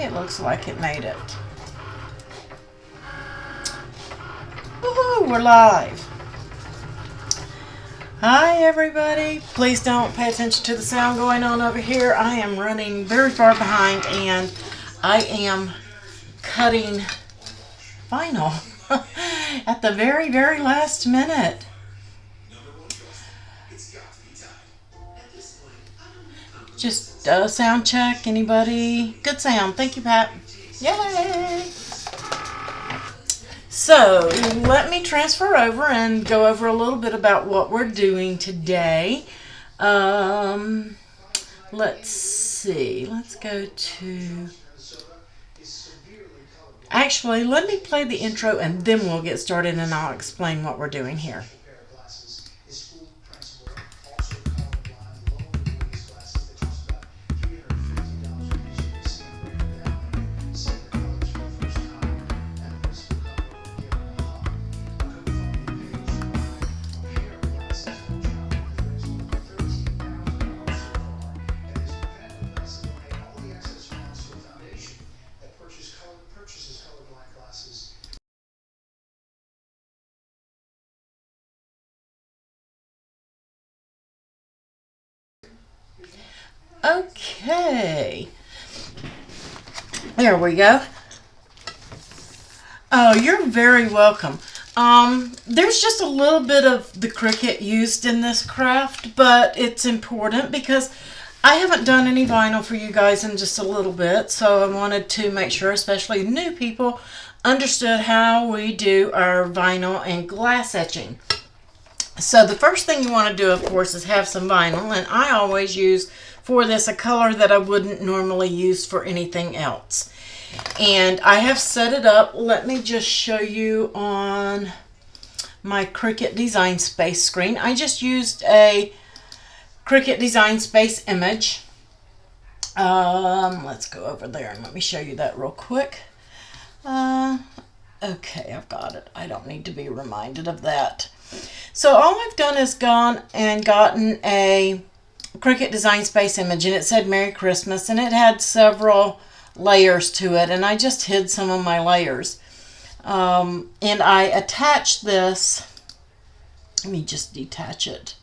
it looks like it made it. Woohoo, we're live. Hi everybody. Please don't pay attention to the sound going on over here. I am running very far behind and I am cutting vinyl at the very, very last minute. Just sound check. Anybody? Good sound. Thank you, Pat. Yay! So, let me transfer over and go over a little bit about what we're doing today. Let's see. Let's go to... Actually, let me play the intro and then we'll get started and I'll explain what we're doing here. Okay, there we go. Oh, you're very welcome. There's just a little bit of the Cricut used in this craft, but it's important because I haven't done any vinyl for you guys in just a little bit, so I wanted to make sure, especially new people, understood how we do our vinyl and glass etching. So the first thing you want to do, of course, is have some vinyl, and I always use for this a color that I wouldn't normally use for anything else. And I have set it up. Let me just show you on my Cricut Design Space screen. I just used a Cricut Design Space image. Let's go over there and let me show you that real quick. Okay, I've got it. I don't need to be reminded of that. So all I've done is gone and gotten a Cricut Design Space image, and it said Merry Christmas, and it had several layers to it, and I just hid some of my layers. And I attached this. Let me just detach it.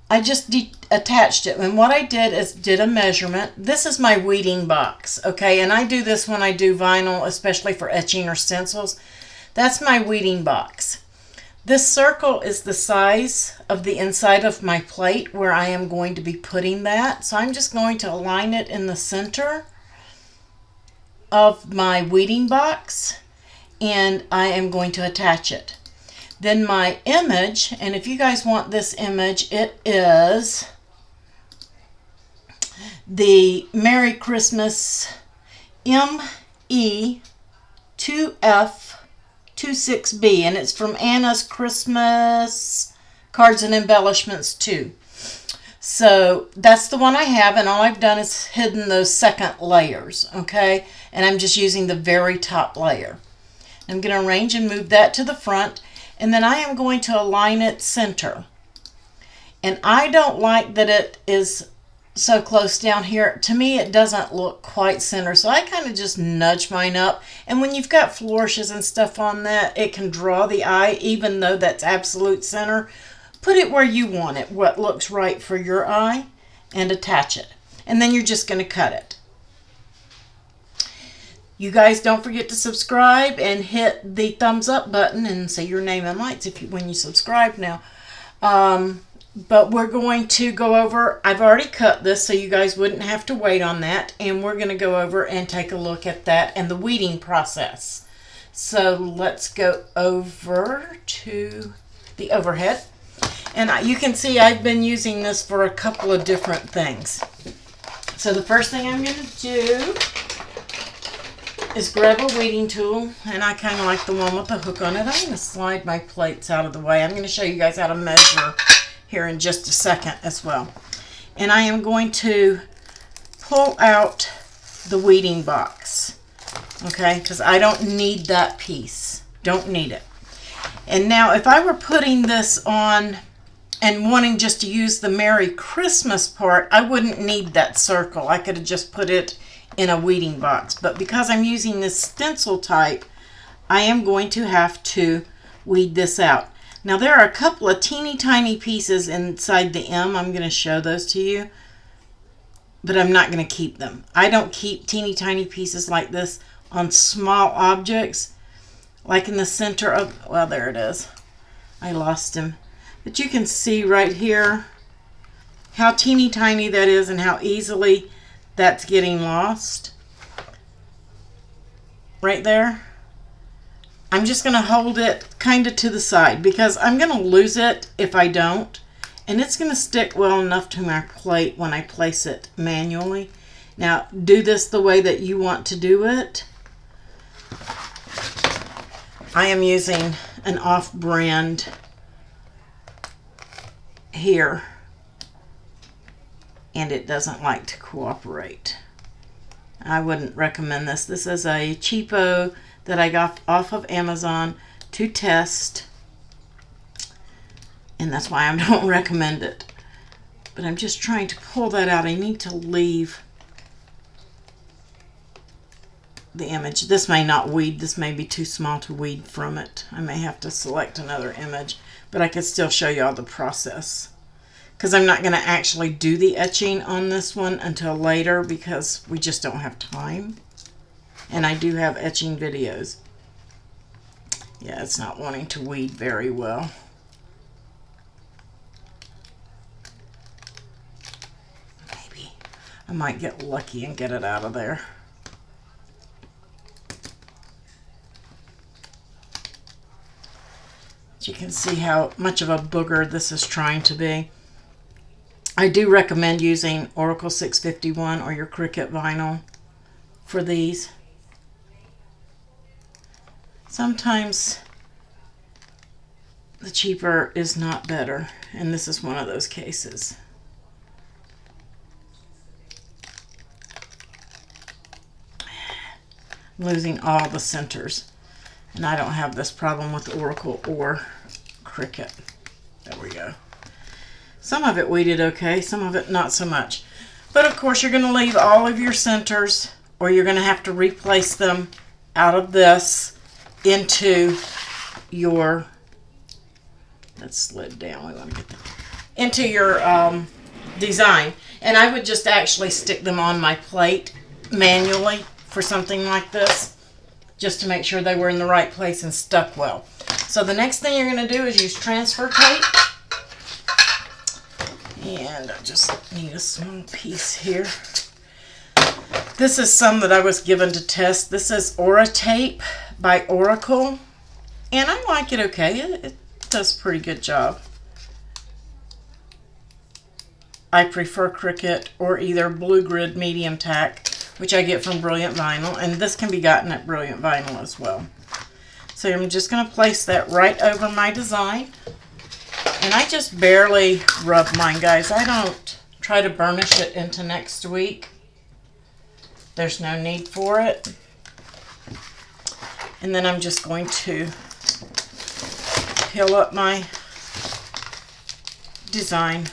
I just attached it, and what I did is did a measurement. This is my weeding box, okay, and I do this when I do vinyl, especially for etching or stencils. That's my weeding box. This circle is the size of the inside of my plate where I am going to be putting that. So I'm just going to align it in the center of my weeding box, and I am going to attach it. Then my image, and if you guys want this image, it is the Merry Christmas ME2F26B, and it's from Anna's Christmas Cards and Embellishments 2. So that's the one I have, and all I've done is hidden those second layers, okay? And I'm just using the very top layer. I'm going to arrange and move that to the front, and then I am going to align it center. And I don't like that it is so close down here. To me, it doesn't look quite center, so I kind of just nudge mine up. And when you've got flourishes and stuff on that, it can draw the eye, even though that's absolute center. Put it where you want it, what looks right for your eye, and attach it. And then you're just going to cut it. You guys don't forget to subscribe and hit the thumbs up button and say your name and lights when you subscribe now. But we're going to go over, I've already cut this so you guys wouldn't have to wait on that, and we're going to go over and take a look at that and the weeding process. So let's go over to the overhead. And you can see I've been using this for a couple of different things. So the first thing I'm going to do is grab a weeding tool, and I kind of like the one with the hook on it. I'm going to slide my plates out of the way. I'm going to show you guys how to measure here in just a second as well. And I am going to pull out the weeding box, okay, because I don't need that piece. Don't need it. And now if I were putting this on and wanting just to use the Merry Christmas part, I wouldn't need that circle. I could have just put it in a weeding box. But because I'm using this stencil type, I am going to have to weed this out. Now there are a couple of teeny tiny pieces inside the M. I'm going to show those to you, but I'm not going to keep them. I don't keep teeny tiny pieces like this on small objects, like in the center of, well, there it is. I lost him. But you can see right here how teeny tiny that is and how easily that's getting lost. Right there. I'm just going to hold it kind of to the side because I'm going to lose it if I don't. And it's going to stick well enough to my plate when I place it manually. Now, do this the way that you want to do it. I am using an off-brand here, and it doesn't like to cooperate. I wouldn't recommend this. This is a cheapo that I got off of Amazon to test, and that's why I don't recommend it. But I'm just trying to pull that out. I need to leave the image. This may not weed. This may be too small to weed from it. I may have to select another image, but I could still show you all the process. Because I'm not going to actually do the etching on this one until later because we just don't have time. And I do have etching videos. Yeah, it's not wanting to weed very well. Maybe I might get lucky and get it out of there. You can see how much of a booger this is trying to be. I do recommend using Oracle 651 or your Cricut vinyl for these. Sometimes the cheaper is not better, and this is one of those cases. I'm losing all the centers. And I don't have this problem with Oracle or Cricut. There we go. Some of it weeded okay, some of it not so much. But of course you're going to leave all of your centers, or you're going to have to replace them out of this into your, that slid down, we want to get that, into your design. And I would just actually stick them on my plate manually for something like this, just to make sure they were in the right place and stuck well. So the next thing you're going to do is use transfer tape. And I just need a small piece here. This is some that I was given to test. This is Aura Tape by Oracle. And I like it okay. It does a pretty good job. I prefer Cricut or either Blue Grid Medium Tack, which I get from Brilliant Vinyl, and this can be gotten at Brilliant Vinyl as well. So I'm just going to place that right over my design, and I just barely rub mine, guys. I don't try to burnish it into next week. There's no need for it. And then I'm just going to peel up my design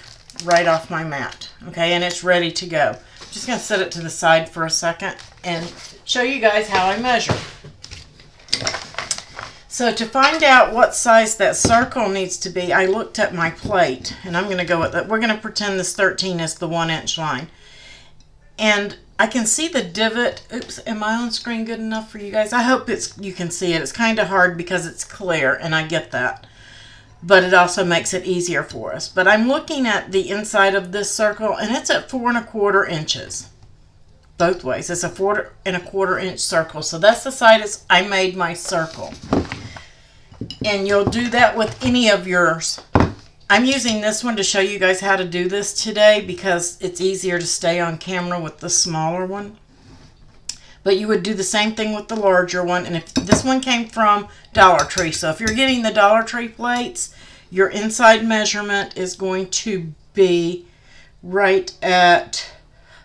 right off my mat, okay, and it's ready to go. Just going to set it to the side for a second and show you guys how I measure. So to find out what size that circle needs to be, I looked at my plate, and I'm going to go with that. We're going to pretend this 13 is the 1-inch line. And I can see the divot. Oops, am I on screen good enough for you guys? I hope you can see it. It's kind of hard because it's clear, and I get that. But it also makes it easier for us. But I'm looking at the inside of this circle, and it's at 4 1/4 inches. Both ways. It's a 4 1/4 inch circle. So that's the size I made my circle. And you'll do that with any of yours. I'm using this one to show you guys how to do this today because it's easier to stay on camera with the smaller one. But you would do the same thing with the larger one. And if this one came from Dollar Tree, so if you're getting the Dollar Tree plates, your inside measurement is going to be right at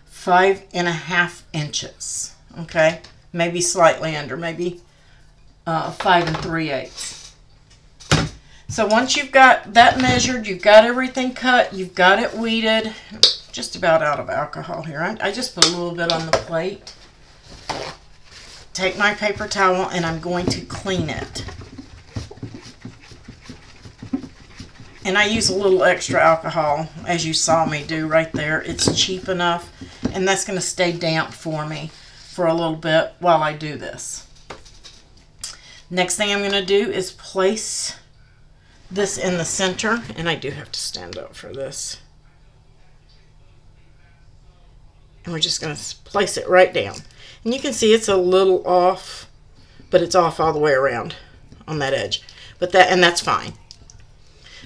5 1/2 inches. Okay, maybe slightly under, maybe 5 3/8. So once you've got that measured, you've got everything cut, you've got it weeded, just about out of alcohol here. I just put a little bit on the plate. Take my paper towel and I'm going to clean it. And I use a little extra alcohol, as you saw me do right there. It's cheap enough, and that's going to stay damp for me for a little bit while I do this. Next thing I'm going to do is place this in the center, and I do have to stand up for this. And we're just going to place it right down. And you can see it's a little off, but it's off all the way around on that edge. And that's fine.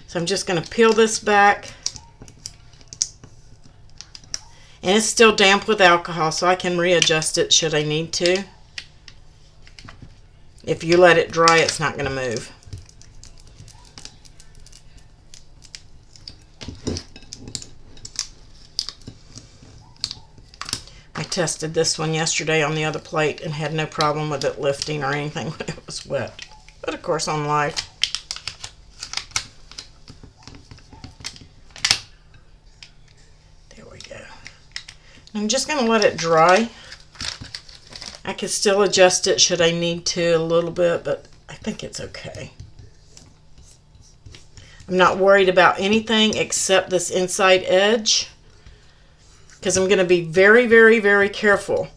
So I'm just going to peel this back. And it's still damp with alcohol, so I can readjust it should I need to. If you let it dry, it's not going to move. I tested this one yesterday on the other plate and had no problem with it lifting or anything when it was wet. But of course on live. There we go. I'm just going to let it dry. I can still adjust it should I need to a little bit, but I think it's okay. I'm not worried about anything except this inside edge, because I'm going to be very, very, very careful.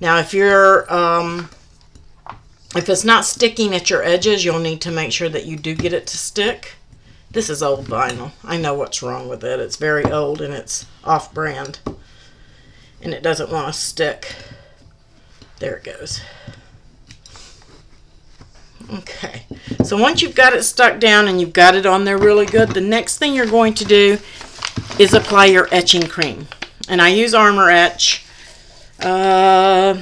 Now, if it's not sticking at your edges, you'll need to make sure that you do get it to stick. This is old vinyl. I know what's wrong with it. It's very old and it's off-brand, and it doesn't want to stick. There it goes. Okay, so once you've got it stuck down and you've got it on there really good, the next thing you're going to do is apply your etching cream. And I use Armor Etch. I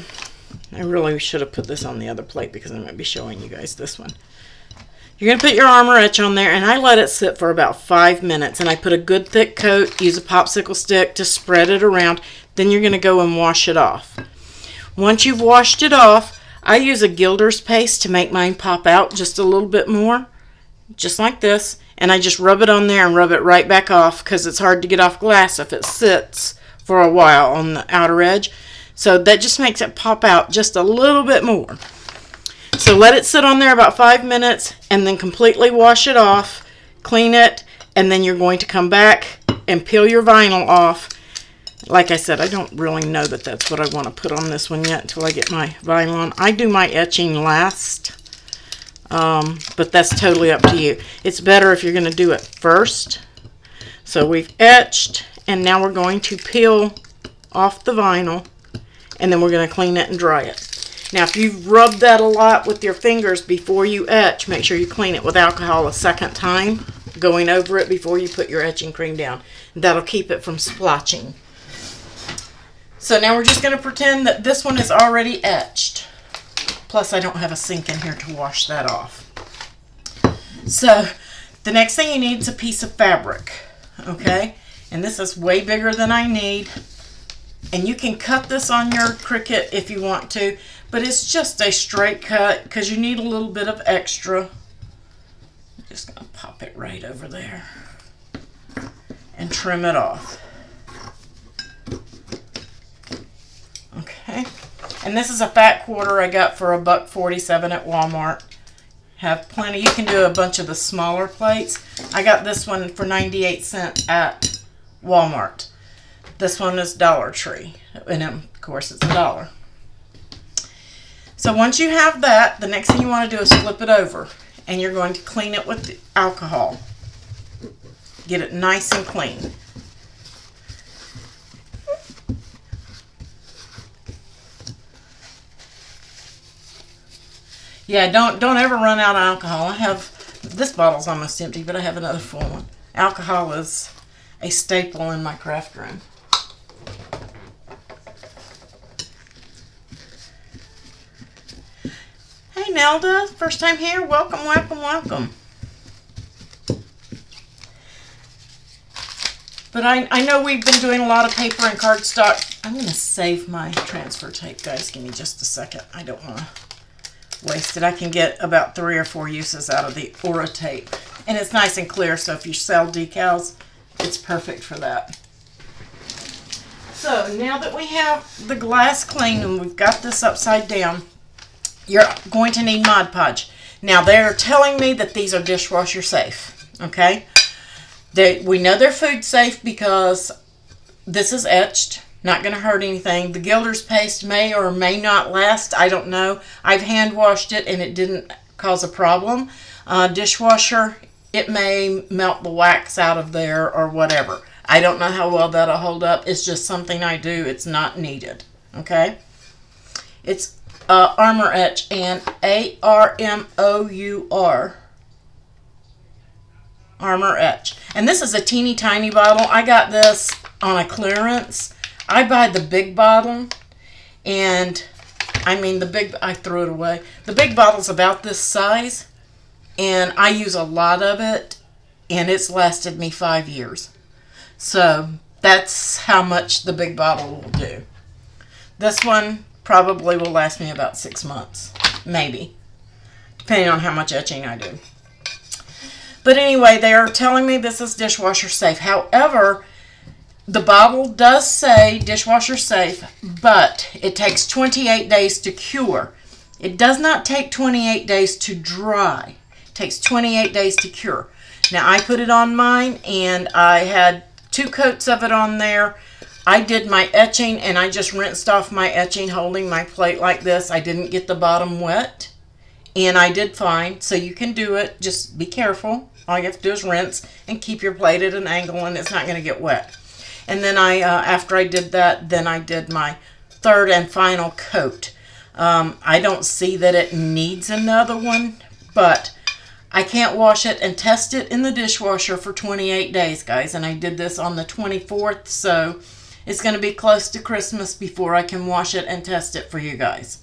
really should have put this on the other plate because I'm going to be showing you guys this one. You're going to put your Armor Etch on there, and I let it sit for about 5 minutes. And I put a good thick coat, use a popsicle stick to spread it around. Then you're going to go and wash it off. Once you've washed it off, I use a Gilder's paste to make mine pop out just a little bit more, just like this. And I just rub it on there and rub it right back off because it's hard to get off glass if it sits for a while on the outer edge. So that just makes it pop out just a little bit more. So let it sit on there about 5 minutes and then completely wash it off, clean it, and then you're going to come back and peel your vinyl off. Like I said, I don't really know that that's what I want to put on this one yet until I get my vinyl on. I do my etching last, but that's totally up to you. It's better if you're going to do it first. So we've etched, and now we're going to peel off the vinyl, and then we're going to clean it and dry it. Now, if you've rubbed that a lot with your fingers before you etch, make sure you clean it with alcohol a second time, going over it before you put your etching cream down. That'll keep it from splotching. So now we're just going to pretend that this one is already etched. Plus, I don't have a sink in here to wash that off. So the next thing you need is a piece of fabric. Okay? And this is way bigger than I need. And you can cut this on your Cricut if you want to, but it's just a straight cut because you need a little bit of extra. I'm just going to pop it right over there and trim it off. Okay, and this is a fat quarter I got for $1.47 at Walmart. Have plenty. You can do a bunch of the smaller plates. I got this one for 98 cents at Walmart. This one is Dollar Tree, and of course it's $1. So once you have that, the next thing you want to do is flip it over, and you're going to clean it with the alcohol. Get it nice and clean. Yeah, don't ever run out of alcohol. I have, this bottle's almost empty, but I have another full one. Alcohol is a staple in my craft room. Hey Nelda, first time here? Welcome, welcome, welcome. But I know we've been doing a lot of paper and cardstock. I'm going to save my transfer tape, guys. Give me just a second. I don't want to waste it. I can get about 3 or 4 uses out of the Aura tape And it's nice and clear, so if you sell decals, it's perfect for that. So now that we have the glass clean and we've got this upside down, you're going to need Mod Podge. Now they're telling me that these are dishwasher safe, okay? We know they're food safe because this is etched, not going to hurt anything. The Gilder's paste may or may not last, I don't know. I've hand washed it and it didn't cause a problem. Dishwasher, it may melt the wax out of there or whatever. I don't know how well that'll hold up. It's just something I do. It's not needed, okay? It's Armor Etch, and ARMOUR. Armor Etch. And this is a teeny tiny bottle. I got this on a clearance. I buy the big bottle, and I threw it away. The big bottle's about this size, and I use a lot of it, and it's lasted me 5 years. So that's how much the big bottle will do. This one probably will last me about 6 months, maybe, depending on how much etching I do. But anyway, they are telling me this is dishwasher safe. However, the bottle does say dishwasher safe, but it takes 28 days to cure. It does not take 28 days to dry. It takes 28 days to cure. Now, I put it on mine, and I had 2 coats of it on there. I did my etching, and I just rinsed off my etching holding my plate like this. I didn't get the bottom wet, and I did fine. So you can do it. Just be careful. All you have to do is rinse and keep your plate at an angle, and it's not going to get wet. And then after I did that, then I did my 3rd and final coat. I don't see that it needs another one, but I can't wash it and test it in the dishwasher for 28 days, guys. And I did this on the 24th, so it's going to be close to Christmas before I can wash it and test it for you guys.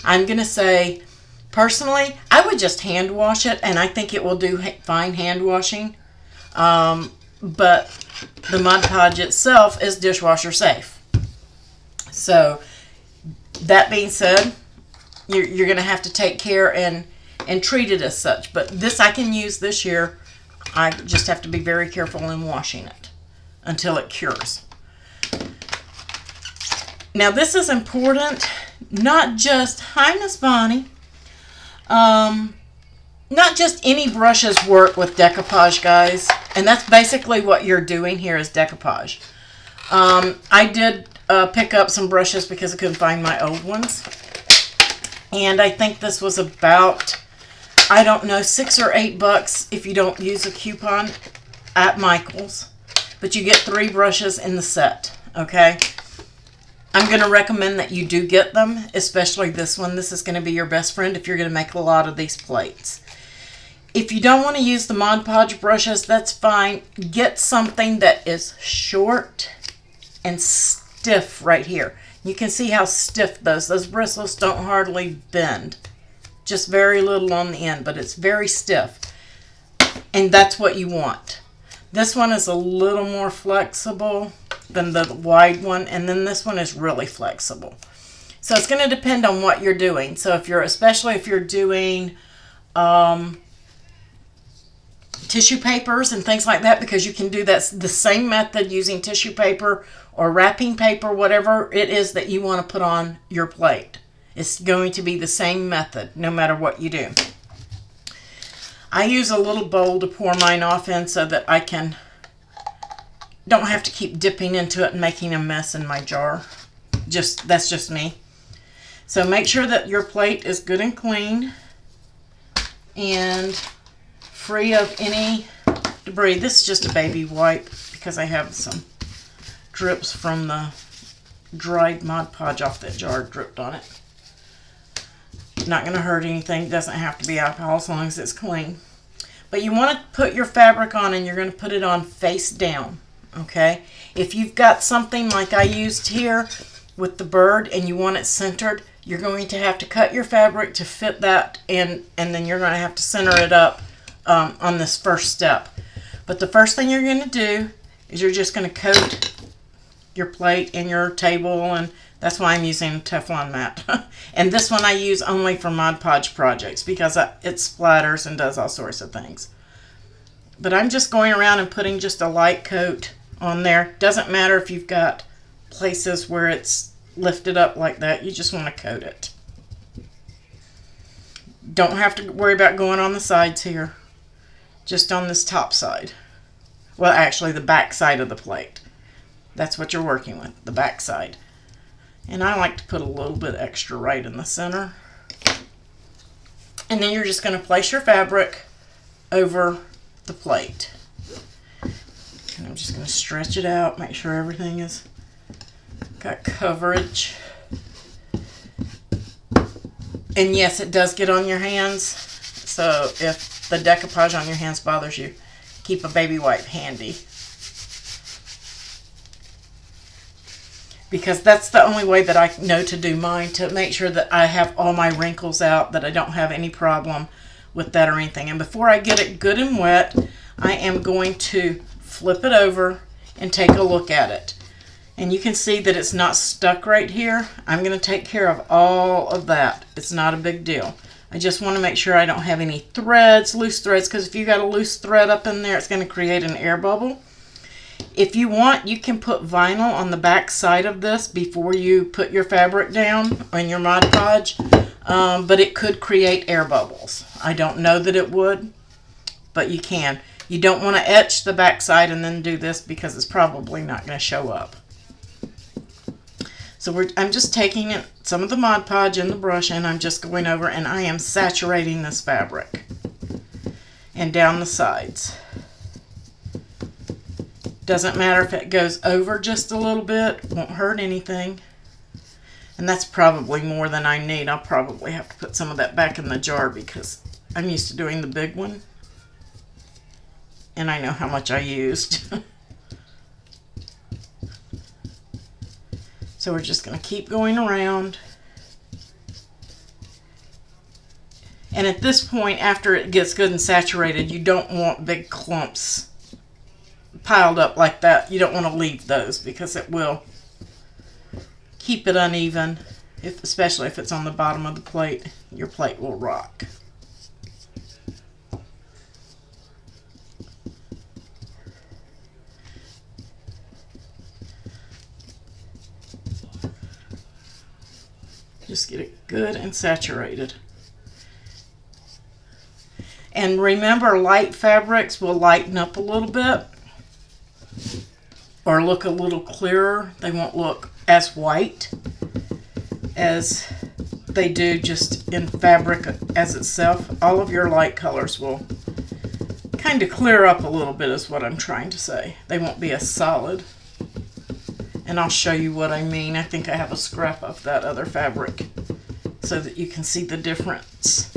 I'm going to say, personally, I would just hand wash it, and I think it will do fine hand washing. But the Mod Podge itself is dishwasher safe. So, that being said, you're going to have to take care and treat it as such. But this I can use this year. I just have to be very careful in washing it until it cures. Now this is important, not just, hi Miss Bonnie, not just any brushes work with decoupage, guys. And that's basically what you're doing here is decoupage. I did pick up some brushes because I couldn't find my old ones. And I think this was about, I don't know, $6 or $8 if you don't use a coupon at Michael's. But you get 3 brushes in the set, okay? I'm going to recommend that you do get them, especially this one. This is going to be your best friend if you're going to make a lot of these plates. If you don't want to use the Mod Podge brushes, that's fine. Get something that is short and stiff right here. You can see how stiff those bristles don't hardly bend. Just very little on the end, but it's very stiff. And that's what you want. This one is a little more flexible than the wide one, and then this one is really flexible. So it's going to depend on what you're doing. So if you're, especially if you're doing tissue papers and things like that, because you can do that the same method using tissue paper or wrapping paper, whatever it is that you want to put on your plate. It's going to be the same method no matter what you do. I use a little bowl to pour mine off in so that I don't have to keep dipping into it and making a mess in my jar. That's just me. So make sure that your plate is good and clean and free of any debris. This is just a baby wipe because I have some drips from the dried Mod Podge off that jar dripped on it. Not going to hurt anything. Doesn't have to be alcohol as long as it's clean. But you want to put your fabric on, and you're going to put it on face down. Okay? If you've got something like I used here with the bird and you want it centered, you're going to have to cut your fabric to fit that, and then you're going to have to center it up on this first step. But the first thing you're going to do is you're just going to coat your plate and your table, and that's why I'm using a Teflon mat. And this one I use only for Mod Podge projects because it splatters and does all sorts of things. But I'm just going around and putting just a light coat on there. Doesn't matter if you've got places where it's lifted up like that. You just want to coat it. Don't have to worry about going on the sides here. Just on this top side. Well, actually the back side of the plate. That's what you're working with, the back side. And I like to put a little bit extra right in the center. And then you're just going to place your fabric over the plate. And I'm just going to stretch it out, make sure everything is got coverage. And yes, it does get on your hands. So if the decoupage on your hands bothers you, keep a baby wipe handy. Because that's the only way that I know to do mine, to make sure that I have all my wrinkles out, that I don't have any problem with that or anything. And before I get it good and wet, I am going to flip it over and take a look at it. And you can see that it's not stuck right here. I'm going to take care of all of that. It's not a big deal. I just want to make sure I don't have any threads, loose threads, because if you got a loose thread up in there, it's going to create an air bubble. If you want, you can put vinyl on the back side of this before you put your fabric down on your Mod Podge, but it could create air bubbles. I don't know that it would, but you can. You don't want to etch the back side and then do this because it's probably not going to show up. So I'm just taking some of the Mod Podge in the brush and I'm just going over and I am saturating this fabric and down the sides. Doesn't matter if it goes over just a little bit, won't hurt anything. And that's probably more than I need. I'll probably have to put some of that back in the jar because I'm used to doing the big one. And I know how much I used. So we're just going to keep going around. And at this point, after it gets good and saturated, you don't want big clumps piled up like that. You don't want to leave those because it will keep it uneven, especially if it's on the bottom of the plate. Your plate will rock. Just get it good and saturated. And remember, light fabrics will lighten up a little bit or look a little clearer. They won't look as white as they do just in fabric as itself. All of your light colors will kind of clear up a little bit is what I'm trying to say. They won't be as solid. And I'll show you what I mean. I think I have a scrap of that other fabric so that you can see the difference.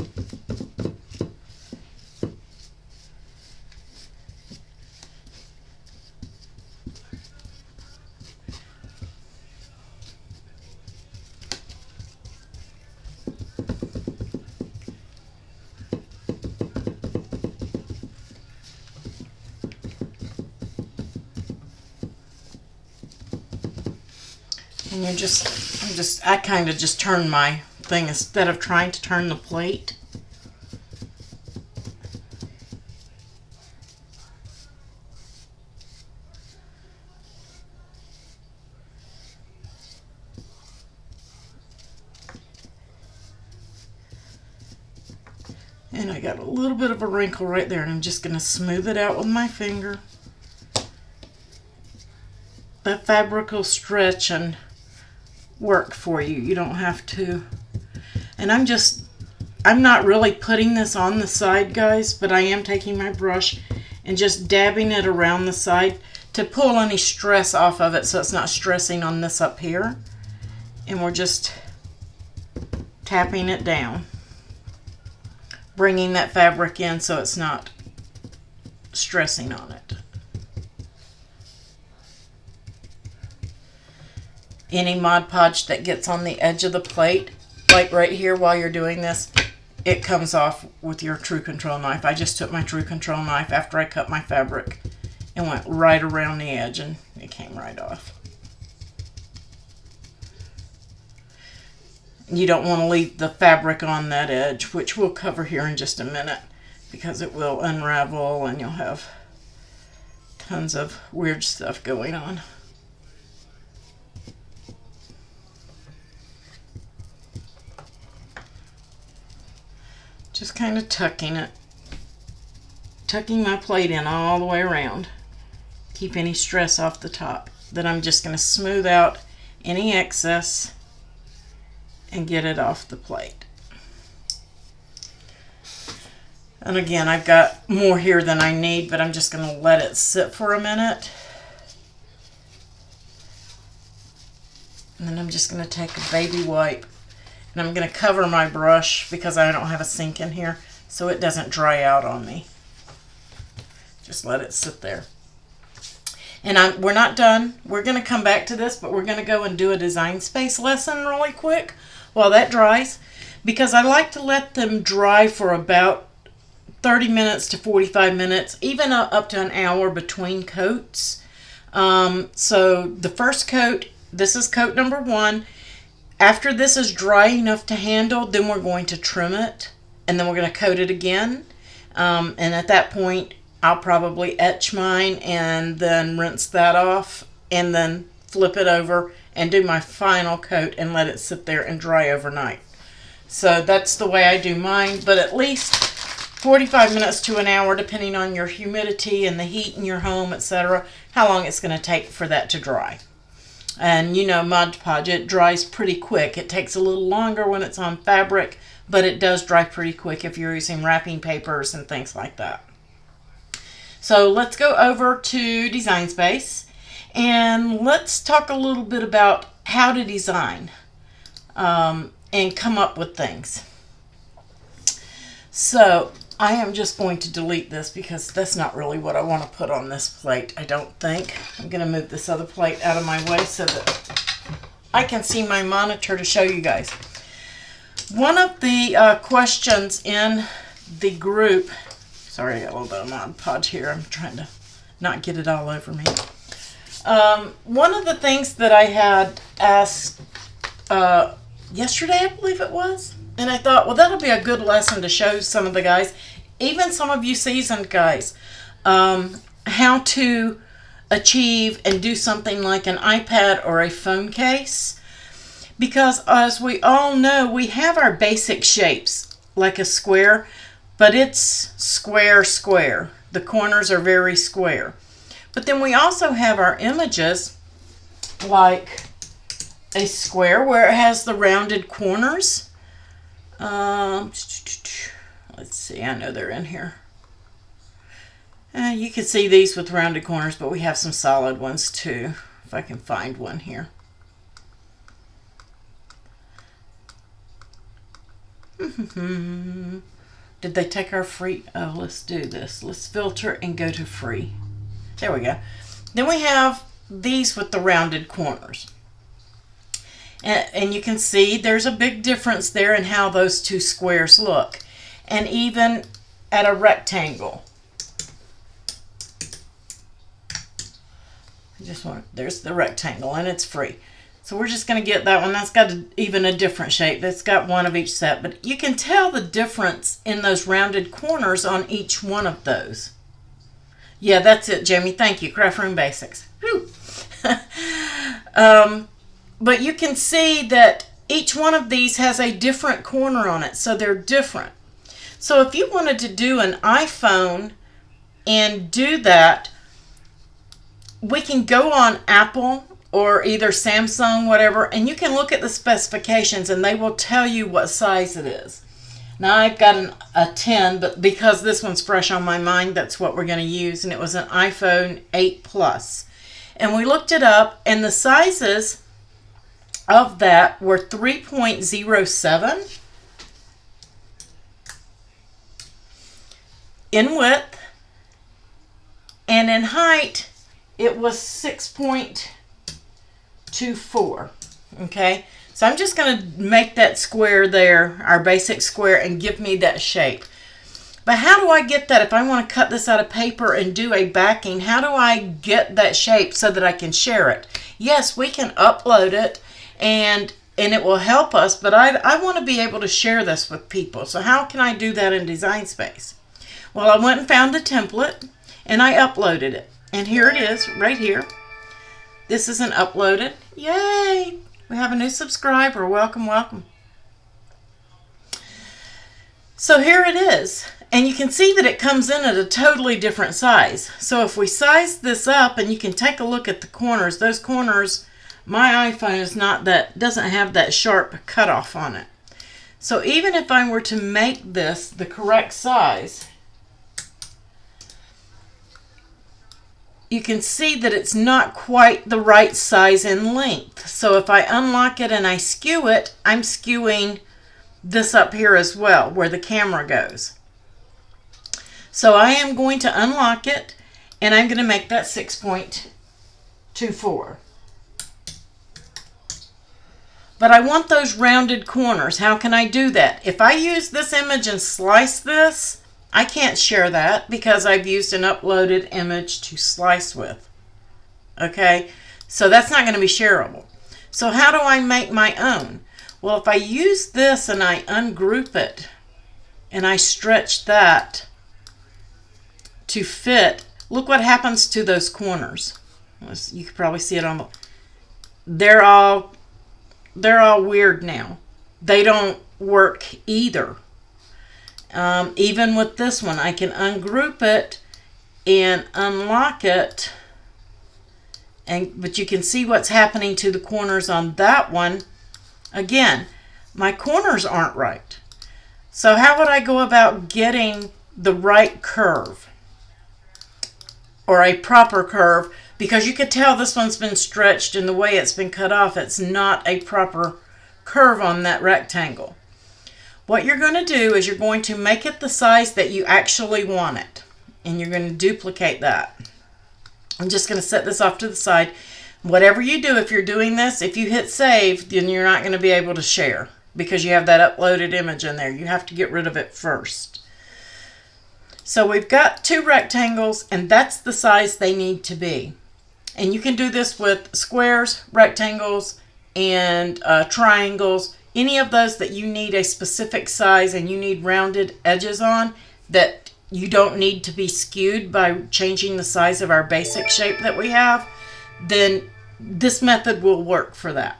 And I kind of just turn my thing instead of trying to turn the plate. And I got a little bit of a wrinkle right there, and I'm just going to smooth it out with my finger. The fabric will stretch and work for you. You don't have to. And I'm not really putting this on the side, guys, but I am taking my brush and just dabbing it around the side to pull any stress off of it so it's not stressing on this up here. And we're just tapping it down, bringing that fabric in so it's not stressing on it. Any Mod Podge that gets on the edge of the plate, like right here while you're doing this, it comes off with your True Control knife. I just took my True Control knife after I cut my fabric and went right around the edge and it came right off. You don't want to leave the fabric on that edge, which we'll cover here in just a minute, because it will unravel and you'll have tons of weird stuff going on. Just kind of tucking my plate in all the way around. Keep any stress off the top. Then I'm just going to smooth out any excess and get it off the plate. And again, I've got more here than I need, but I'm just going to let it sit for a minute. And then I'm just going to take a baby wipe and I'm going to cover my brush because I don't have a sink in here so it doesn't dry out on me. Just let it sit there. And we're not done. We're going to come back to this, but we're going to go and do a design space lesson really quick while that dries, because I like to let them dry for about 30 minutes to 45 minutes, even up to an hour between coats. So the first coat, this is coat number 1. After this is dry enough to handle, then we're going to trim it, and then we're going to coat it again. And at that point, I'll probably etch mine and then rinse that off and then flip it over and do my final coat and let it sit there and dry overnight. So that's the way I do mine, but at least 45 minutes to an hour, depending on your humidity and the heat in your home, etc., how long it's going to take for that to dry. And you know, Mod Podge, it dries pretty quick. It takes a little longer when it's on fabric, but it does dry pretty quick if you're using wrapping papers and things like that. So let's go over to Design Space and let's talk a little bit about how to design and come up with things. So I am just going to delete this because that's not really what I want to put on this plate, I don't think. I'm going to move this other plate out of my way so that I can see my monitor to show you guys. One of the questions in the group, sorry, I got a little bit of Mod Podge here. I'm trying to not get it all over me. One of the things that I had asked yesterday, I believe it was, and I thought, well, that'll be a good lesson to show some of the guys, even some of you seasoned guys, how to achieve and do something like an iPad or a phone case. Because as we all know, we have our basic shapes, like a square, but it's square, square. The corners are very square. But then we also have our images like a square where it has the rounded corners. Let's see, I know they're in here. You can see these with rounded corners, but we have some solid ones too, if I can find one here. Did they take our free? Oh, let's do this. Let's filter and go to free. There we go. Then we have these with the rounded corners. And you can see there's a big difference there in how those two squares look. And even at a rectangle. There's the rectangle and it's free. So we're just going to get that one. That's got even a different shape. That's got one of each set. But you can tell the difference in those rounded corners on each one of those. Yeah, that's it, Jamie. Thank you. Craft Room Basics. But you can see that each one of these has a different corner on it. So they're different. So if you wanted to do an iPhone and do that, we can go on Apple or either Samsung, whatever, and you can look at the specifications and they will tell you what size it is. Now I've got a 10, but because this one's fresh on my mind, that's what we're going to use, and it was an iPhone 8 Plus. And we looked it up, and the sizes of that were 3.07 in width, and in height it was 6.24. Okay, so I'm just going to make that square there, our basic square, and give me that shape. But how do I get that? If I want to cut this out of paper and do a backing, how do I get that shape so that I can share it? Yes, we can upload it and it will help us, but I want to be able to share this with people. So how can I do that in Design Space? Well, I went and found the template and I uploaded it. And here it is, right here. This isn't uploaded. Yay! We have a new subscriber. Welcome, welcome. So here it is. And you can see that it comes in at a totally different size. So if we size this up, and you can take a look at the corners, those corners, my iPhone is doesn't have that sharp cutoff on it. So even if I were to make this the correct size, you can see that it's not quite the right size and length. So if I unlock it and I skew it, I'm skewing this up here as well, where the camera goes. So I am going to unlock it, and I'm going to make that 6.24. But I want those rounded corners. How can I do that? If I use this image and slice this, I can't share that because I've used an uploaded image to slice with. Okay, so that's not going to be shareable. So how do I make my own? Well, if I use this and I ungroup it and I stretch that to fit, look what happens to those corners. You can probably see it on the, they're all weird now. They don't work either. Even with this one, I can ungroup it and unlock it, but you can see what's happening to the corners on that one. Again, my corners aren't right. So how would I go about getting the right curve or a proper curve? Because you could tell this one's been stretched, and the way it's been cut off, it's not a proper curve on that rectangle. What you're going to do is you're going to make it the size that you actually want it, and you're going to duplicate that. I'm just going to set this off to the side. Whatever you do, if you're doing this, if you hit save, then you're not going to be able to share because you have that uploaded image in there. You have to get rid of it first. So we've got two rectangles, and that's the size they need to be. And you can do this with squares, rectangles, and triangles. Any of those that you need a specific size and you need rounded edges on that you don't need to be skewed by changing the size of our basic shape that we have, then this method will work for that.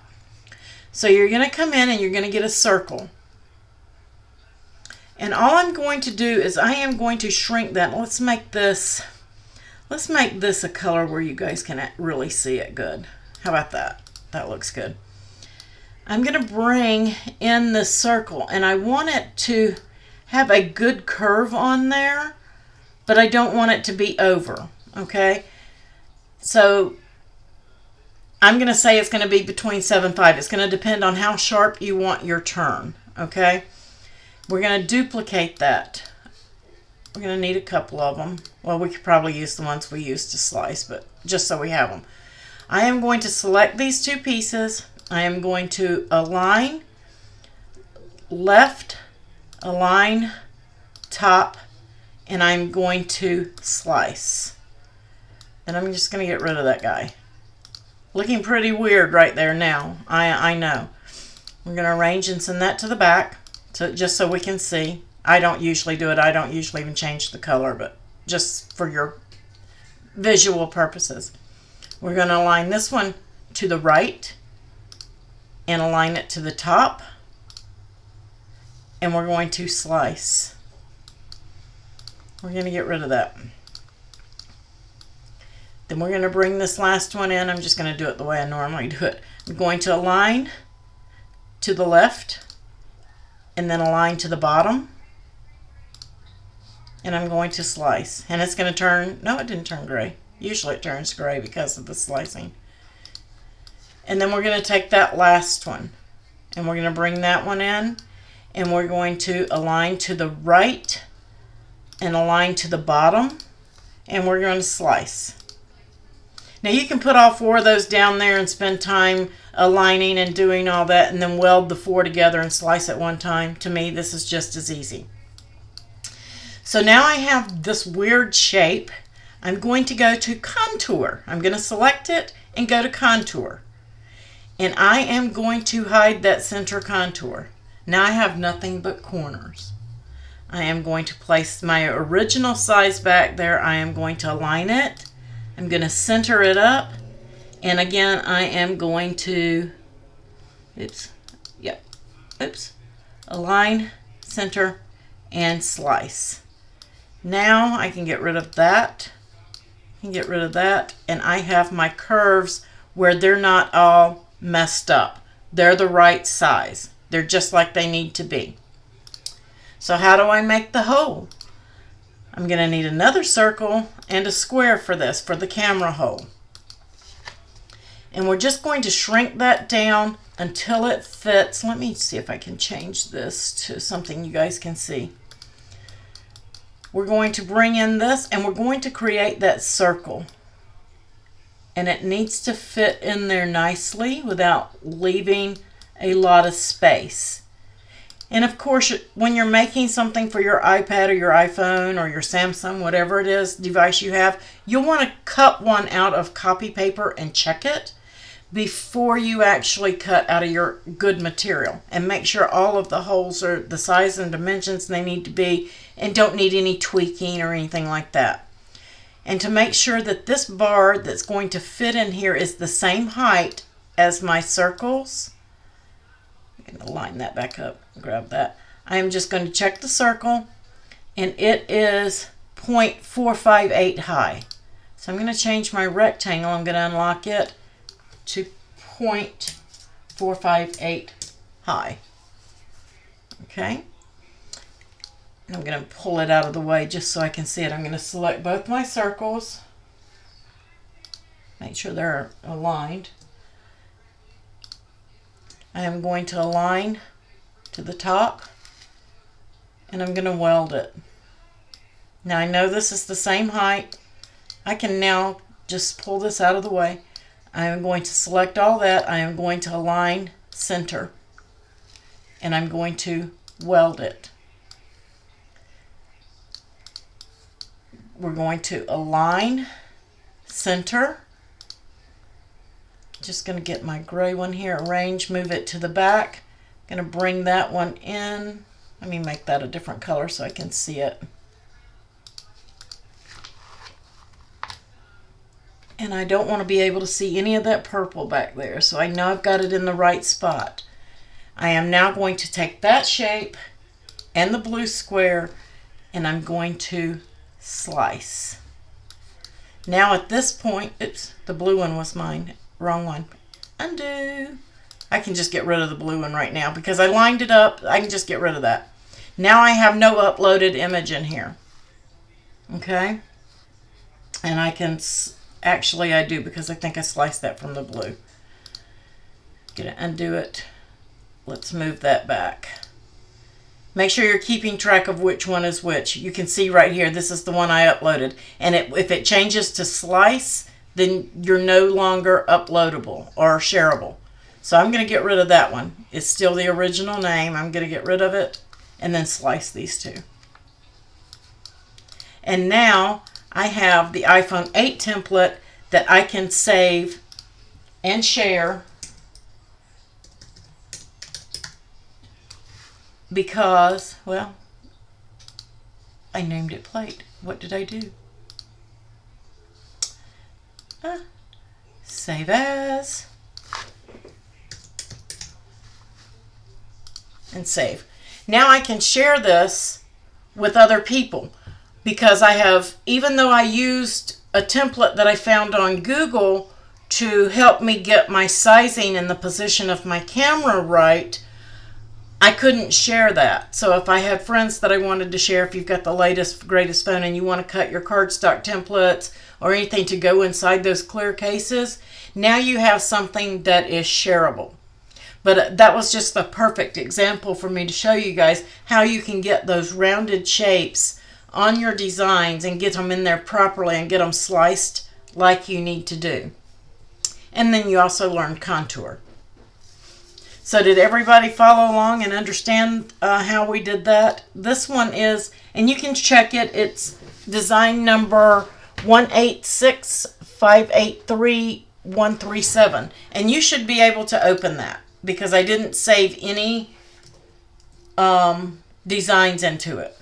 So you're going to come in and you're going to get a circle. And all I'm going to do is I am going to shrink that. Let's make this a color where you guys can really see it good. How about that? That looks good. I'm going to bring in this circle, and I want it to have a good curve on there, but I don't want it to be over, okay? So I'm going to say it's going to be between 7 and 5. It's going to depend on how sharp you want your turn, okay? We're going to duplicate that. We're going to need a couple of them. Well, we could probably use the ones we used to slice, but just so we have them. I am going to select these two pieces. I am going to align left, align top, and I'm going to slice. And I'm just going to get rid of that guy. Looking pretty weird right there now. I know. We're going to arrange and send that to the back just so we can see. I don't usually do it. I don't usually even change the color, but just for your visual purposes. We're going to align this one to the right and align it to the top, and we're going to slice. We're going to get rid of that. Then we're going to bring this last one in. I'm just going to do it the way I normally do it. I'm going to align to the left and then align to the bottom, and I'm going to slice. And it's going to turn, no, it didn't turn gray. Usually it turns gray because of the slicing. And then we're going to take that last one and we're going to bring that one in, and we're going to align to the right and align to the bottom, and we're going to slice. Now you can put all four of those down there and spend time aligning and doing all that and then weld the four together and slice at one time. To me, this is just as easy. So now I have this weird shape. I'm going to go to contour. I'm going to select it and go to contour. And I am going to hide that center contour. Now I have nothing but corners. I am going to place my original size back there. I am going to align it. I'm going to center it up. And again, I am going to, align, center, and slice. Now I can get rid of that. And I have my curves where they're not all messed up. They're the right size. They're just like they need to be. So how do I make the hole? I'm going to need another circle and a square for this, for the camera hole. And we're just going to shrink that down until it fits. Let me see if I can change this to something you guys can see. We're going to bring in this and we're going to create that circle. And it needs to fit in there nicely without leaving a lot of space. And of course, when you're making something for your iPad or your iPhone or your Samsung, whatever it is device you have, you'll want to cut one out of copy paper and check it before you actually cut out of your good material, and make sure all of the holes are the size and dimensions they need to be and don't need any tweaking or anything like that. And to make sure that this bar that's going to fit in here is the same height as my circles, I'm going to line that back up, grab that. I am just going to check the circle, and it is 0.458 high. So I'm going to change my rectangle. I'm going to unlock it to 0.458 high. Okay. And I'm going to pull it out of the way just so I can see it. I'm going to select both my circles. Make sure they're aligned. I am going to align to the top, and I'm going to weld it. Now I know this is the same height. I can now just pull this out of the way. I am going to select all that. I am going to align center, and I'm going to weld it. We're going to align center. Just going to get my gray one here, arrange, move it to the back. Going to bring that one in. Let me make that a different color so I can see it. And I don't want to be able to see any of that purple back there, so I know I've got it in the right spot. I am now going to take that shape and the blue square, and I'm going to slice. Now at this point, oops, the blue one was mine. Wrong one. Undo. I can just get rid of the blue one right now because I lined it up. I can just get rid of that. Now I have no uploaded image in here. Okay? And I can, actually I do because I think I sliced that from the blue. Gonna undo it. Let's move that back. Make sure you're keeping track of which one is which. You can see right here, this is the one I uploaded. And if it changes to slice, then you're no longer uploadable or shareable. So I'm going to get rid of that one. It's still the original name. I'm going to get rid of it and then slice these two. And now I have the iPhone 8 template that I can save and share because, well, I named it plate. What did I do? Save as, and save. Now I can share this with other people because I have, even though I used a template that I found on Google to help me get my sizing and the position of my camera right, I couldn't share that. So if I had friends that I wanted to share, if you've got the latest, greatest phone and you want to cut your cardstock templates or anything to go inside those clear cases, now you have something that is shareable. But that was just the perfect example for me to show you guys how you can get those rounded shapes on your designs and get them in there properly and get them sliced like you need to do. And then you also learned contour. So did everybody follow along and understand how we did that? This one is, and you can check it, it's design number 186583137. And you should be able to open that because I didn't save any designs into it.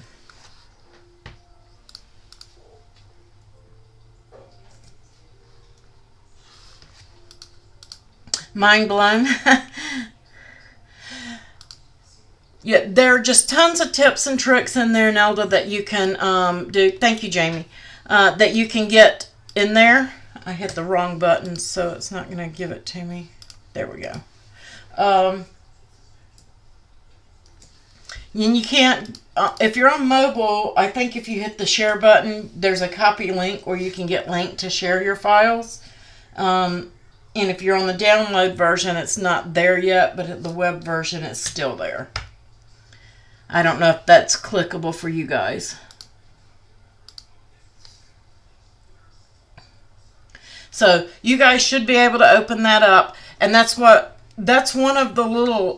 Mind blown. Yeah, there are just tons of tips and tricks in there, Nelda, that you can do. Thank you, Jamie. That you can get in there. I hit the wrong button, so it's not going to give it to me. There we go. And you can't, if you're on mobile, I think if you hit the share button, there's a copy link where you can get linked to share your files. And if you're on the download version, it's not there yet, but the web version is still there. I don't know if that's clickable for you guys. So you guys should be able to open that up, and that's one of the little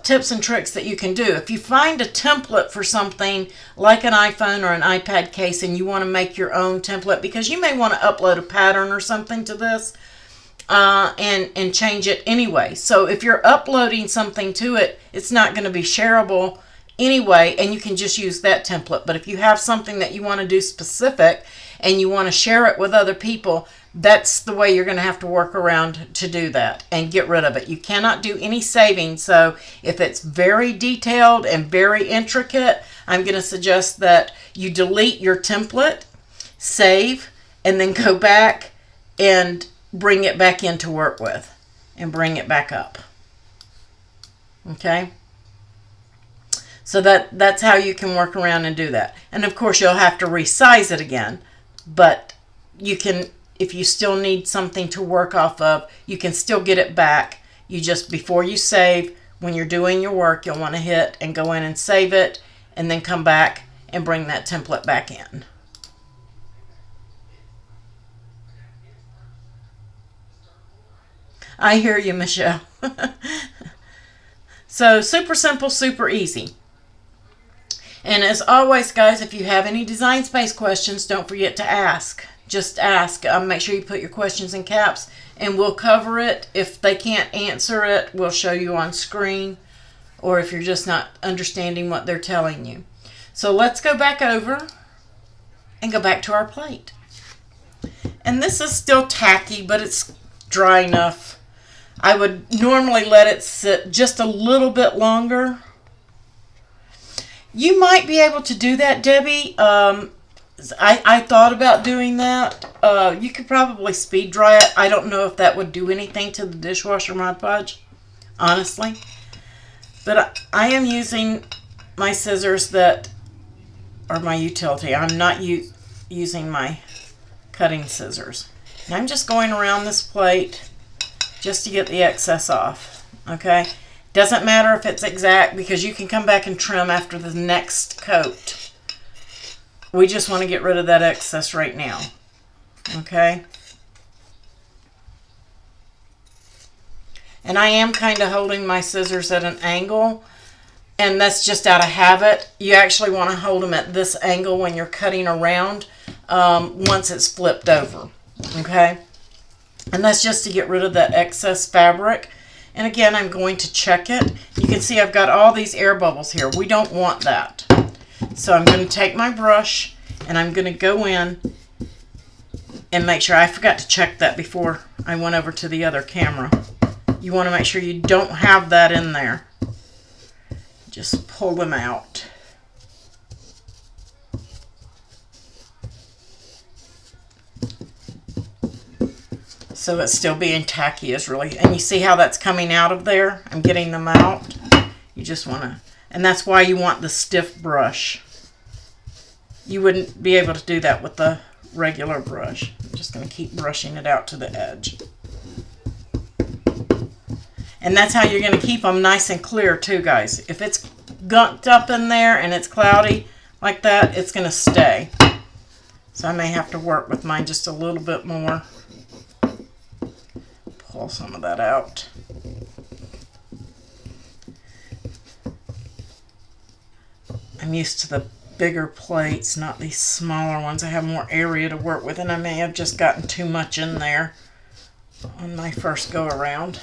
tips and tricks that you can do. If you find a template for something like an iPhone or an iPad case and you want to make your own template, because you may want to upload a pattern or something to this and change it anyway. So if you're uploading something to it, it's not going to be shareable anyway, and you can just use that template. But if you have something that you want to do specific and you want to share it with other people, that's the way you're going to have to work around to do that and get rid of it. You cannot do any saving. So if it's very detailed and very intricate, I'm going to suggest that you delete your template, save, and then go back and bring it back in to work with and bring it back up. Okay? So that's how you can work around and do that. And of course you'll have to resize it again, but you can, if you still need something to work off of, you can still get it back. You just, before you save, when you're doing your work, you'll want to hit and go in and save it, and then come back and bring that template back in. I hear you, Michelle. So super simple, super easy. And as always, guys, if you have any Design Space questions, don't forget to ask. Just ask. Make sure you put your questions in caps, and we'll cover it. If they can't answer it, we'll show you on screen, or if you're just not understanding what they're telling you. So let's go back over and go back to our plate. And this is still tacky, but it's dry enough. I would normally let it sit just a little bit longer. You might be able to do that, Debbie. I thought about doing that. You could probably speed dry it. I don't know if that would do anything to the dishwasher Mod Podge, honestly. But I am using my scissors that are my utility. I'm not using my cutting scissors. And I'm just going around this plate just to get the excess off. Okay? Doesn't matter if it's exact, because you can come back and trim after the next coat. We just want to get rid of that excess right now. Okay? And I am kind of holding my scissors at an angle, and that's just out of habit. You actually want to hold them at this angle when you're cutting around once it's flipped over. Okay? And that's just to get rid of that excess fabric. And again, I'm going to check it. You can see I've got all these air bubbles here. We don't want that. So I'm going to take my brush and I'm going to go in and make sure. I forgot to check that before I went over to the other camera. You want to make sure you don't have that in there. Just pull them out. So it's still being tacky is really, and you see how that's coming out of there? I'm getting them out. You just want to, and that's why you want the stiff brush. You wouldn't be able to do that with the regular brush. I'm just going to keep brushing it out to the edge. And that's how you're going to keep them nice and clear too, guys. If it's gunked up in there and it's cloudy like that, it's going to stay. So I may have to work with mine just a little bit more. Pull some of that out. I'm used to the bigger plates, not these smaller ones. I have more area to work with, and I may have just gotten too much in there on my first go around.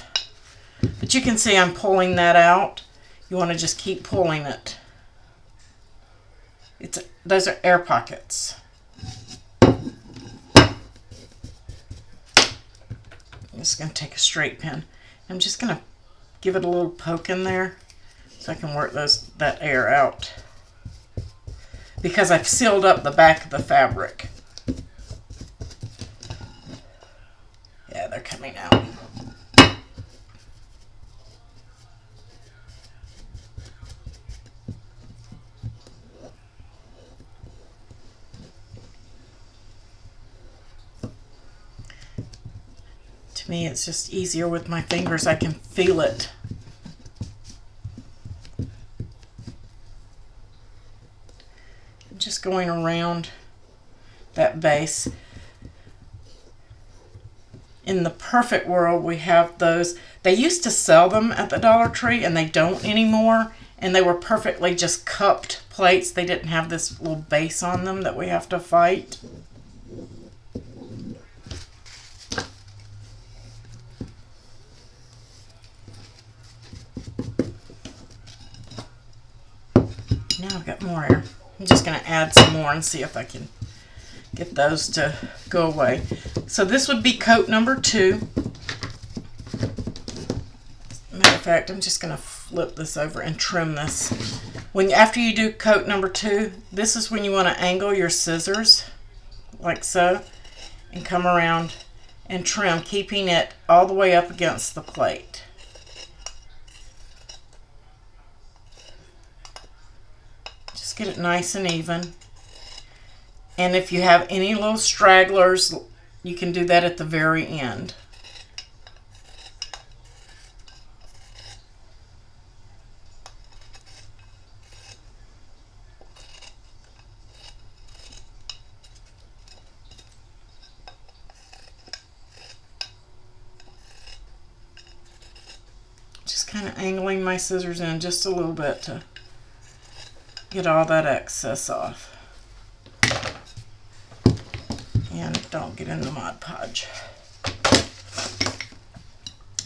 But you can see I'm pulling that out. You want to just keep pulling it. Those are air pockets. I'm just going to take a straight pin. I'm just going to give it a little poke in there so I can work that air out, because I've sealed up the back of the fabric. Yeah, they're coming out. To me, it's just easier with my fingers. I can feel it. I'm just going around that base. In the perfect world, we have those. They used to sell them at the Dollar Tree, and they don't anymore. And they were perfectly just cupped plates. They didn't have this little base on them that we have to fight. Now I've got more air. I'm just going to add some more and see if I can get those to go away. So this would be coat number 2. Matter of fact, I'm just going to flip this over and trim this. After you do coat number 2, this is when you want to angle your scissors like so and come around and trim, keeping it all the way up against the plate. Just get it nice and even. And if you have any little stragglers, you can do that at the very end. Just kind of angling my scissors in just a little bit to get all that excess off. And don't get in the Mod Podge.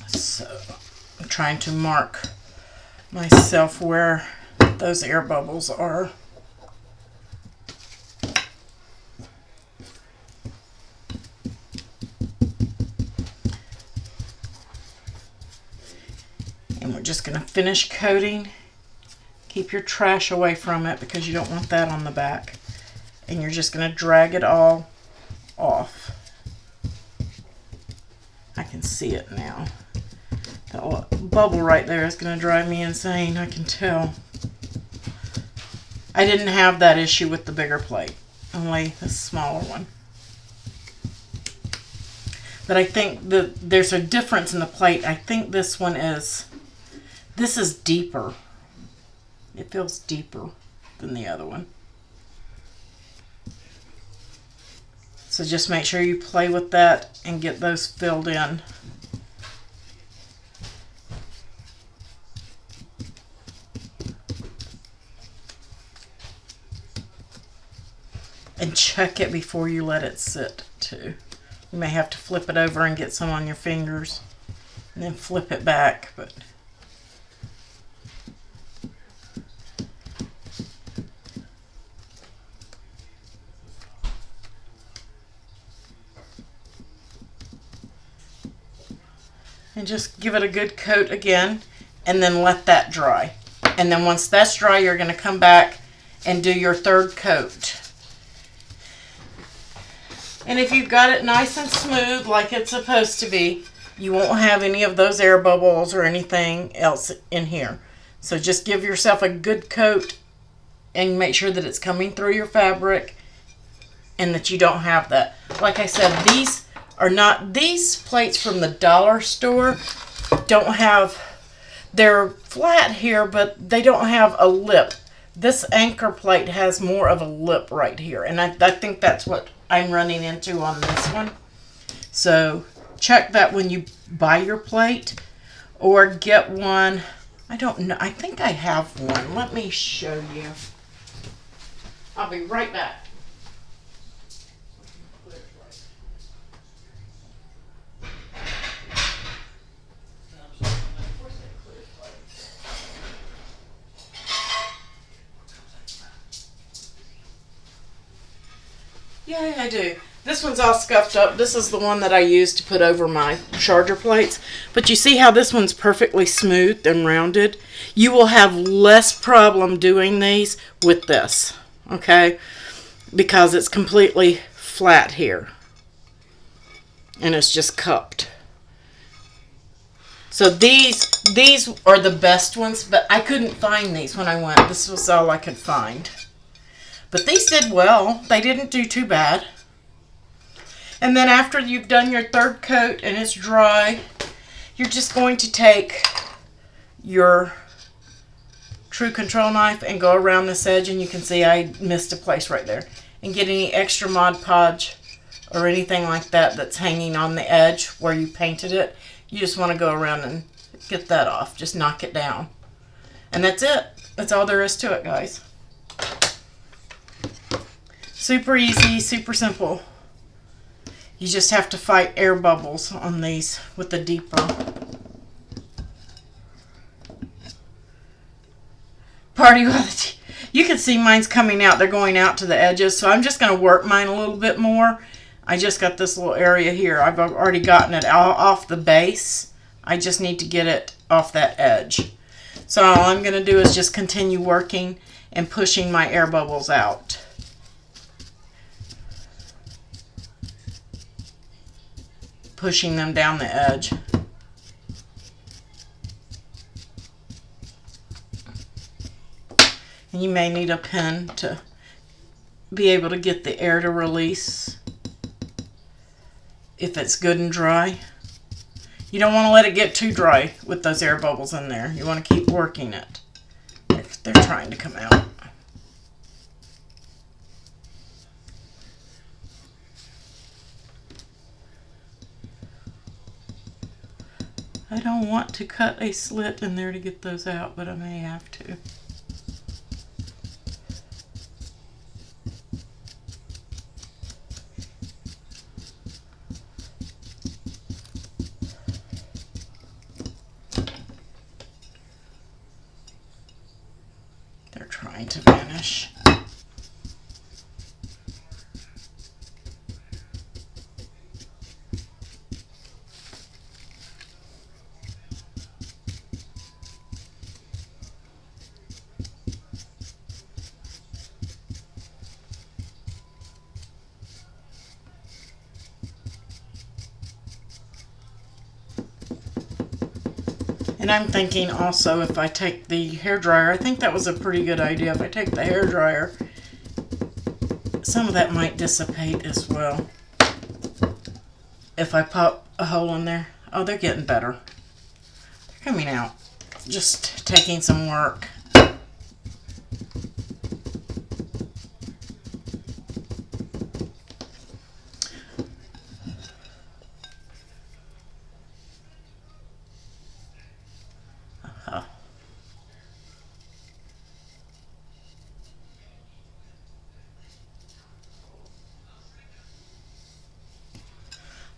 So I'm trying to mark myself where those air bubbles are. And we're just going to finish coating. Keep your trash away from it because you don't want that on the back. And you're just going to drag it all off. I can see it now. That bubble right there is going to drive me insane, I can tell. I didn't have that issue with the bigger plate, only the smaller one. But I think there's a difference in the plate. I think this is deeper. It feels deeper than the other one. So just make sure you play with that and get those filled in. And check it before you let it sit too. You may have to flip it over and get some on your fingers and then flip it back, but and just give it a good coat again and then let that dry. And then once that's dry, you're going to come back and do your third coat. And if you've got it nice and smooth like it's supposed to be, you won't have any of those air bubbles or anything else in here. So just give yourself a good coat and make sure that it's coming through your fabric and that you don't have that. Like I said, these plates from the dollar store don't have, they're flat here, but they don't have a lip. This anchor plate has more of a lip right here, and I think that's what I'm running into on this one. So check that when you buy your plate, or get one. I don't know, I think I have one. Let me show you. I'll be right back. Yeah, I do. This one's all scuffed up. This is the one that I used to put over my charger plates. But you see how this one's perfectly smooth and rounded? You will have less problem doing these with this, okay? Because it's completely flat here. And it's just cupped. So these are the best ones, but I couldn't find these when I went. This was all I could find. But these did well. They didn't do too bad. And then after you've done your third coat and it's dry, you're just going to take your True Control knife and go around this edge, and you can see I missed a place right there. And get any extra Mod Podge or anything like that that's hanging on the edge where you painted it. You just want to go around and get that off. Just knock it down. And that's it. That's all there is to it, guys. Super easy, super simple. You just have to fight air bubbles on these with the deeper. Party with it. You can see mine's coming out. They're going out to the edges. So I'm just going to work mine a little bit more. I just got this little area here. I've already gotten it off the base. I just need to get it off that edge. So all I'm going to do is just continue working and pushing my air bubbles out. Pushing them down the edge. And you may need a pen to be able to get the air to release if it's good and dry. You don't want to let it get too dry with those air bubbles in there. You want to keep working it. They're trying to come out. I don't want to cut a slit in there to get those out, but I may have to. They're trying to vanish. And I'm thinking also if I take the hairdryer, I think that was a pretty good idea. If I take the hairdryer, some of that might dissipate as well. If I pop a hole in there. Oh, they're getting better. They're coming out. Just taking some work.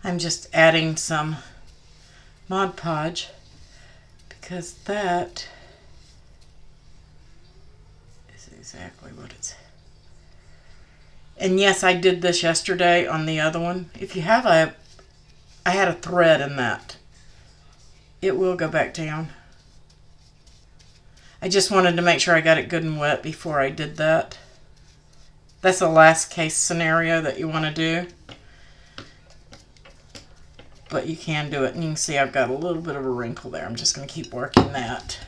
I'm just adding some Mod Podge because that is exactly what it's. And yes, I did this yesterday on the other one. If you have I had a thread in that. It will go back down. I just wanted to make sure I got it good and wet before I did that. That's a last case scenario that you want to do. But you can do it, and you can see I've got a little bit of a wrinkle there. I'm just going to keep working that.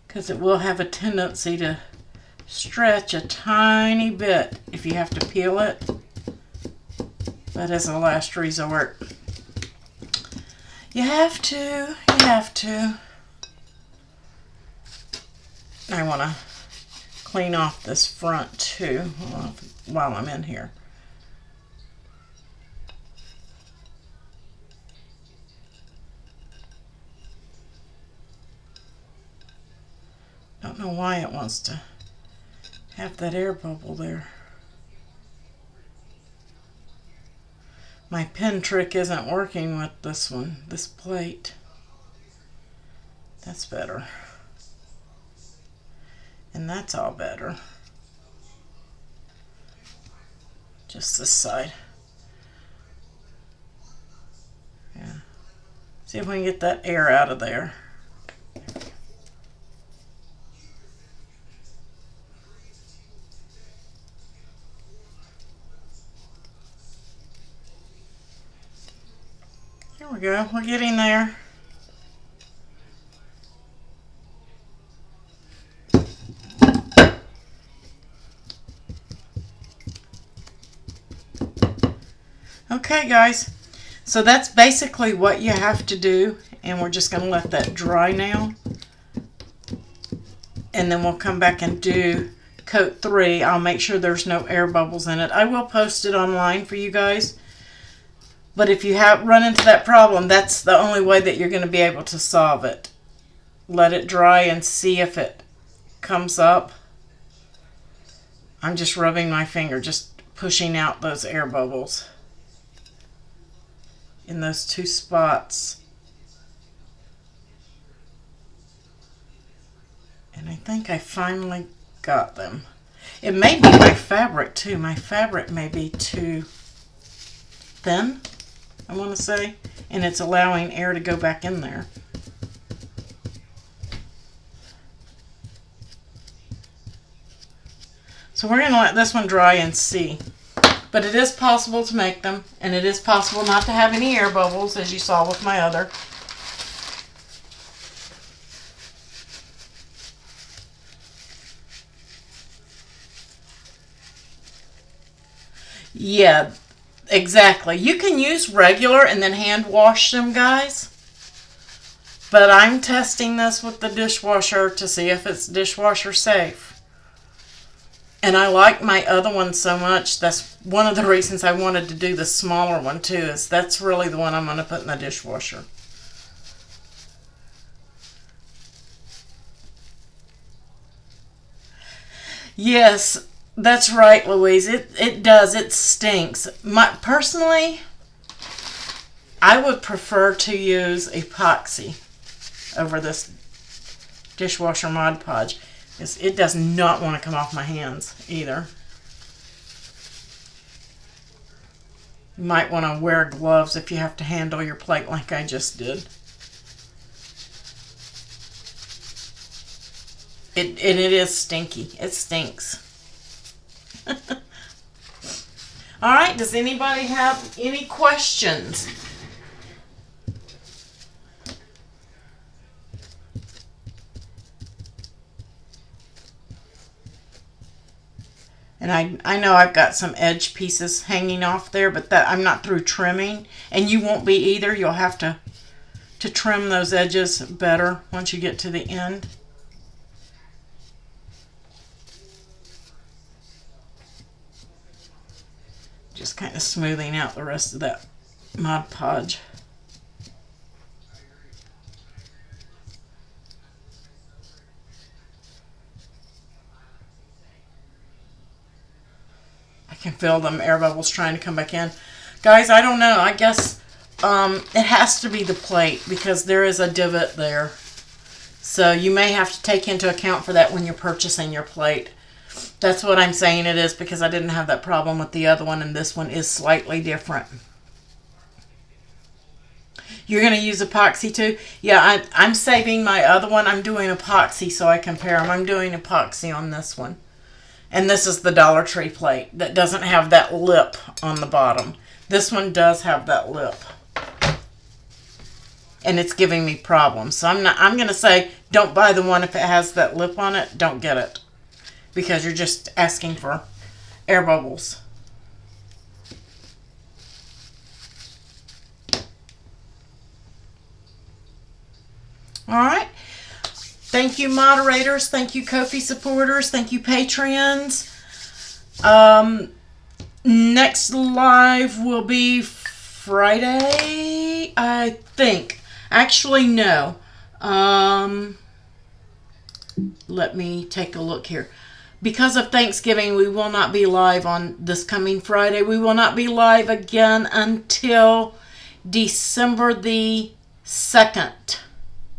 Because it will have a tendency to stretch a tiny bit if you have to peel it, but as a last resort, you have to. I want to clean off this front too while I'm in here. No, don't know why it wants to have that air bubble there. My pen trick isn't working with this one, this plate. That's better. And that's all better. Just this side. Yeah. See if we can get that air out of there. There we go. We're getting there. Okay, guys. So that's basically what you have to do, and we're just going to let that dry now. And then we'll come back and do coat 3. I'll make sure there's no air bubbles in it. I will post it online for you guys. But if you have run into that problem, that's the only way that you're going to be able to solve it. Let it dry and see if it comes up. I'm just rubbing my finger, just pushing out those air bubbles in those 2 spots. And I think I finally got them. It may be my fabric too. My fabric may be too thin, I want to say, and it's allowing air to go back in there. So we're going to let this one dry and see. But it is possible to make them, and it is possible not to have any air bubbles, as you saw with my other. Yeah, exactly. You can use regular and then hand wash them, guys. But I'm testing this with the dishwasher to see if it's dishwasher safe. And I like my other one so much. That's one of the reasons I wanted to do the smaller one too, is that's really the one I'm going to put in the dishwasher. Yes, that's right, Louise. It does. It stinks. Personally, I would prefer to use epoxy over this dishwasher Mod Podge. It does not want to come off my hands either. You might want to wear gloves if you have to handle your plate like I just did. It is stinky. It stinks. All right, does anybody have any questions? And I know I've got some edge pieces hanging off there, but that I'm not through trimming. And you won't be either. You'll have to trim those edges better once you get to the end. Just kind of smoothing out the rest of that Mod Podge. I can feel them air bubbles trying to come back in. Guys, I don't know. I guess it has to be the plate because there is a divot there. So you may have to take into account for that when you're purchasing your plate. That's what I'm saying it is, because I didn't have that problem with the other one, and this one is slightly different. You're going to use epoxy too? Yeah, I'm saving my other one. I'm doing epoxy so I compare them. I'm doing epoxy on this one. And this is the Dollar Tree plate that doesn't have that lip on the bottom. This one does have that lip. And it's giving me problems. So I'm going to say don't buy the one if it has that lip on it. Don't get it. Because you're just asking for air bubbles. All right. Thank you, moderators. Thank you, Ko-fi supporters. Thank you, Patreons. Next live will be Friday, I think. Actually, no. Let me take a look here. Because of Thanksgiving, we will not be live on this coming Friday. We will not be live again until December the 2nd.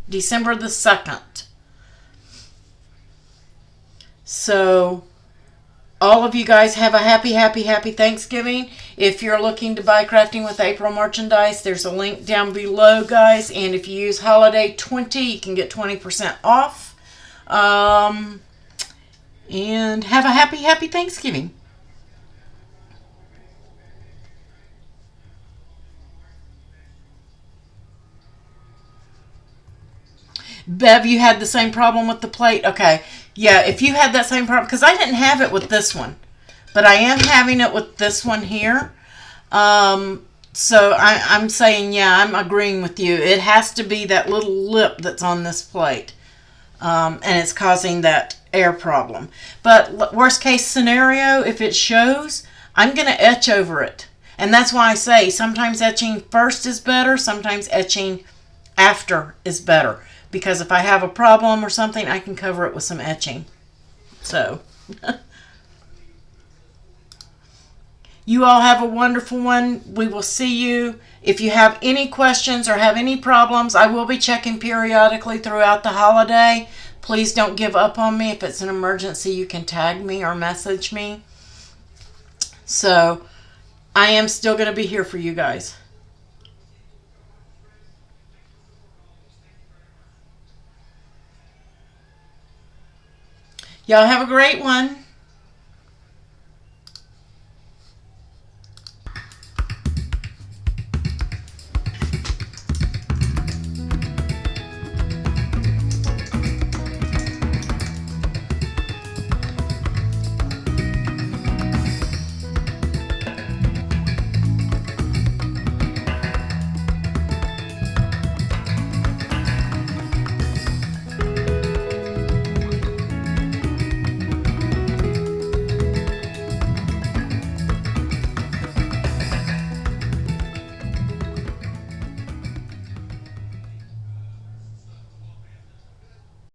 December the 2nd. So, all of you guys have a happy Thanksgiving. If you're looking to buy Crafting with April merchandise, there's a link down below, guys. And if you use Holiday 20, you can get 20% off. And have a happy Thanksgiving. Bev, you had the same problem with the plate? Okay. Yeah, if you had that same problem, because I didn't have it with this one, but I am having it with this one here. So I'm saying, yeah, I'm agreeing with you. It has to be that little lip that's on this plate. And it's causing that air problem. But worst case scenario, if it shows, I'm going to etch over it. And that's why I say sometimes etching first is better, sometimes etching after is better. Because if I have a problem or something, I can cover it with some etching. So, you all have a wonderful one. We will see you. If you have any questions or have any problems, I will be checking periodically throughout the holiday. Please don't give up on me. If it's an emergency, you can tag me or message me. So, I am still going to be here for you guys. Y'all have a great one.